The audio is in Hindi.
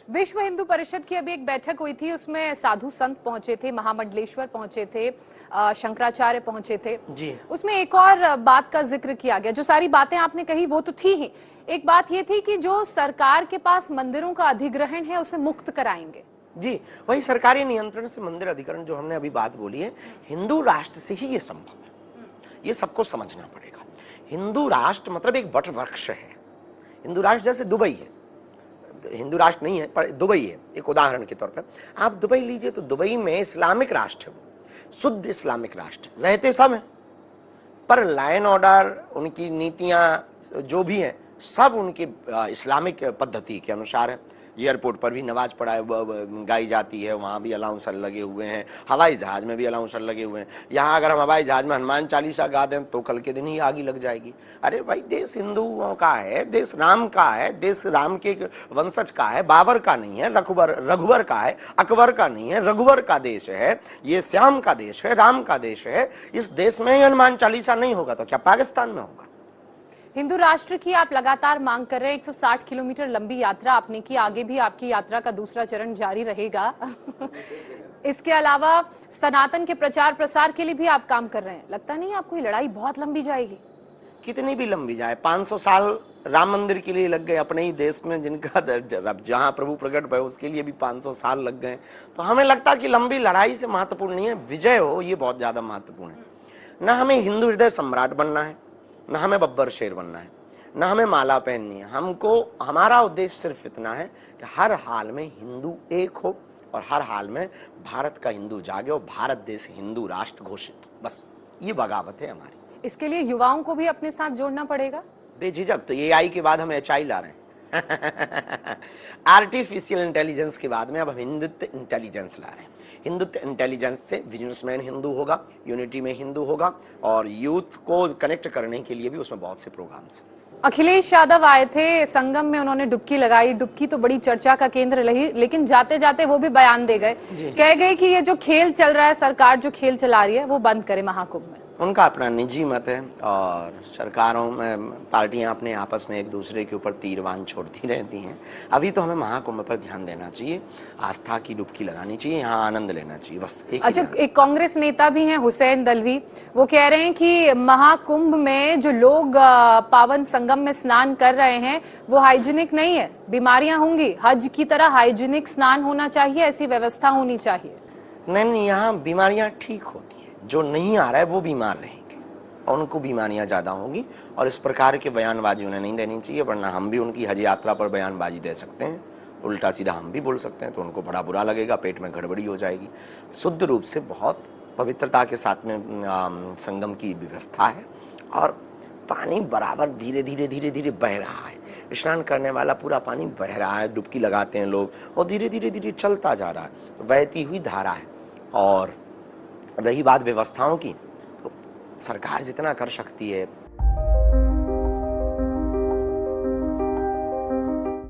विश्व हिंदू परिषद की अभी एक बैठक हुई थी, उसमें साधु संत पहुंचे थे, महामंडलेश्वर पहुंचे थे, शंकराचार्य पहुंचे थे जी। उसमें एक और बात का जिक्र किया गया। जो सारी बातें आपने कही वो तो थी ही, एक बात ये थी कि जो सरकार के पास मंदिरों का अधिग्रहण है उसे मुक्त कराएंगे। जी, वही सरकारी नियंत्रण से मंदिर अधिग्रहण जो हमने अभी बात बोली है, हिंदू राष्ट्र से ही ये संभव है, ये सबको समझना पड़ेगा। हिंदू राष्ट्र मतलब एक वट वृक्ष है। हिंदू राष्ट्र जैसे दुबई है, हिंदू राष्ट्र नहीं है पर दुबई है, एक उदाहरण के तौर पर आप दुबई लीजिए तो दुबई में इस्लामिक राष्ट्र है, वो शुद्ध इस्लामिक राष्ट्र, रहते सब हैं पर लाइन ऑर्डर, उनकी नीतियां जो भी हैं सब उनकी इस्लामिक पद्धति के अनुसार है। एयरपोर्ट पर भी नमाज पढ़ाए गाई जाती है, वहाँ भी अलाउंसर लगे हुए हैं, हवाई जहाज में भी अलाउंसर लगे हुए हैं। यहाँ अगर हम हवाई जहाज में हनुमान चालीसा गा दें तो कल के दिन ही आग लग जाएगी। अरे भाई, देश हिंदुओं का है, देश राम का है, देश राम के वंशज का है, बाबर का नहीं है, रघुवर का है, अकबर का नहीं है, रघुवर का देश है, ये श्याम का देश है, राम का देश है। इस देश में ही हनुमान चालीसा नहीं होगा तो क्या पाकिस्तान में होगा? हिंदू राष्ट्र की आप लगातार मांग कर रहे हैं। 160 किलोमीटर लंबी यात्रा आपने की, आगे भी आपकी यात्रा का दूसरा चरण जारी रहेगा। इसके अलावा सनातन के प्रचार प्रसार के लिए भी आप काम कर रहे हैं। लगता नहीं आपको ये लड़ाई बहुत लंबी जाएगी? कितनी भी लंबी जाए, 500 साल राम मंदिर के लिए लग गए अपने ही देश में, जिनका जहां प्रभु प्रकट भय उसके लिए भी 500 साल लग गए। तो हमें लगता कि लंबी लड़ाई से महत्वपूर्ण नहीं है, विजय हो ये बहुत ज्यादा महत्वपूर्ण है। न हमें हिंदू हृदय सम्राट बनना है, न हमें बब्बर शेर बनना है, न हमें माला पहननी है। हमको, हमारा उद्देश्य सिर्फ इतना है कि हर हाल में हिंदू एक हो और हर हाल में भारत का हिंदू जागे और भारत देश हिंदू राष्ट्र घोषित हो। बस ये बगावत है हमारी। इसके लिए युवाओं को भी अपने साथ जोड़ना पड़ेगा बेझिझक। तो एआई के बाद हम एचआई ला रहे हैं। आर्टिफिशियल इंटेलिजेंस के बाद में अब हम हिंदुत्व इंटेलिजेंस ला रहे हैं। हिंदुत्व इंटेलिजेंस से बिजनेसमैन हिंदू होगा, यूनिटी में हिंदू होगा, और यूथ को कनेक्ट करने के लिए भी उसमें बहुत से प्रोग्राम्स। अखिलेश यादव आए थे संगम में, उन्होंने डुबकी लगाई। डुबकी तो बड़ी चर्चा का केंद्र रही, लेकिन जाते जाते वो भी बयान दे गए, कह गए कि ये जो खेल चल रहा है, सरकार जो खेल चला रही है वो बंद करे महाकुंभ में। उनका अपना निजी मत है और सरकारों में पार्टियां अपने आपस में एक दूसरे के ऊपर तीरवान छोड़ती रहती हैं। अभी तो हमें महाकुंभ पर ध्यान देना चाहिए, आस्था की डुबकी लगानी चाहिए, यहाँ आनंद लेना चाहिए, बस। अच्छा, एक कांग्रेस नेता भी हैं हुसैन दलवी, वो कह रहे हैं कि महाकुंभ में जो लोग पावन संगम में स्नान कर रहे हैं वो हाइजीनिक नहीं है, बीमारियां होंगी। हज की तरह हाइजीनिक स्नान होना चाहिए, ऐसी व्यवस्था होनी चाहिए। नहीं, यहाँ बीमारियां ठीक होती हैं, जो नहीं आ रहा है वो बीमार रहेंगे और उनको बीमारियां ज्यादा होंगी। और इस प्रकार के बयानबाजी उन्हें नहीं देनी चाहिए, वरना हम भी उनकी हज यात्रा पर बयानबाजी दे सकते हैं, उल्टा सीधा हम भी बोल सकते हैं, तो उनको बड़ा बुरा लगेगा, पेट में गड़बड़ी हो जाएगी। शुद्ध रूप से बहुत पवित्रता के साथ में संगम की व्यवस्था है और पानी बराबर धीरे धीरे धीरे धीरे बह रहा है। स्नान करने वाला पूरा पानी बह रहा है, डुबकी लगाते हैं लोग और धीरे धीरे धीरे चलता जा रहा है, बहती हुई धारा है। और रही बात व्यवस्थाओं की, तो सरकार जितना कर सकती है